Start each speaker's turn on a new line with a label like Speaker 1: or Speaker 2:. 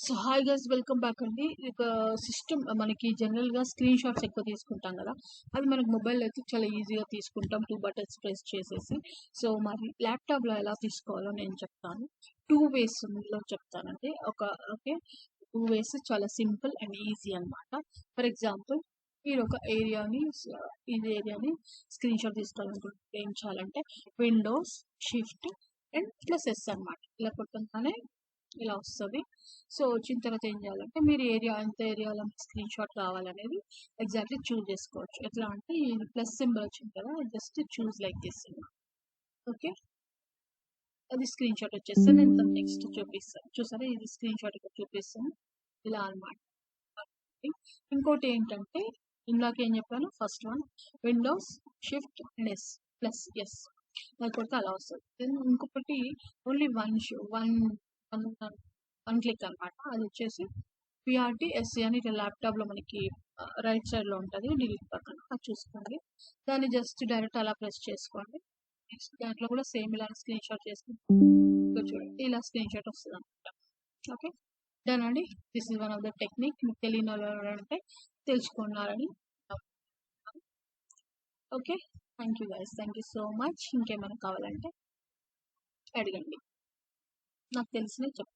Speaker 1: So hi guys, welcome back అండి. ఇక system మనకి జనరల్గా స్క్రీన్ షాట్స్ ఎక్కువ తీసుకుంటాం కదా, అది మనకి మొబైల్ అయితే చాలా ఈజీగా తీసుకుంటాం 2 బటన్స్ ప్రెస్ చేసేసి. సో మరి ల్యాప్టాప్లో ఎలా తీసుకోవాలో నేను చెప్తాను. 2 వేస్లో చెప్తానండి. ఓకే, 2 వేస్ చాలా సింపుల్ అండ్ ఈజీ అనమాట. ఫర్ ఎగ్జాంపుల్, మీరు ఒక ఏరియాని ఇది ఏరియాని స్క్రీన్ షాట్ తీసుకోవాలనుకుంటే ఏం చేయాలంటే Windows shift and plus S అనమాట. ఇలా కొట్టగానే ఇలా వస్తుంది. సో వచ్చిన తర్వాత ఏం చేయాలంటే మీరు ఎంత ఏరియాలో స్క్రీన్ షాట్ కావాలనేది ఎగ్జాక్ట్లీ చూస్ చేసుకోవచ్చు. ఎట్లా అంటే ఈ ప్లస్ సింబల్ వచ్చింది కదా, just choose like this. Okay, అది స్క్రీన్ షాట్ వచ్చేస్తే నేను నెక్స్ట్ చూపిస్తాను. చూసారా, ఇది స్క్రీన్ షాట్ ఇక్కడ చూపిస్తాను ఇలా అనమాట. ఇంకోటి ఏంటంటే, ఇందాక ఏం చెప్పాను, first one Windows shift and S plus S, అది కొడితే అలా వస్తుంది. దెన్ ఇంకొకటి ఓన్లీ వన్ క్లిక్ అనమాట. అది వచ్చేసి పిఆర్టీ ఎస్సీ అని ఇట్లా ల్యాప్టాప్లో మనకి రైట్ సైడ్లో ఉంటుంది డిలీట్ పక్కన, అది చూసుకోండి. దాన్ని జస్ట్ డైరెక్ట్ అలా ప్రెస్ చేసుకోండి. నెక్స్ట్ దాంట్లో కూడా సేమ్ ఇలా స్క్రీన్ షాట్ చేసుకుంటే చూడండి ఇలా స్క్రీన్ షాట్ వస్తుంది అనమాట. ఓకే డన్ అండి. This is one of the technique. మీకు తెలియని వాళ్ళు అంటే తెలుసుకున్నారని. Okay, thank you guys, thank you so much. ఇంకేమైనా కావాలంటే అడగండి, నాకు తెలిసినవి చెప్తాను.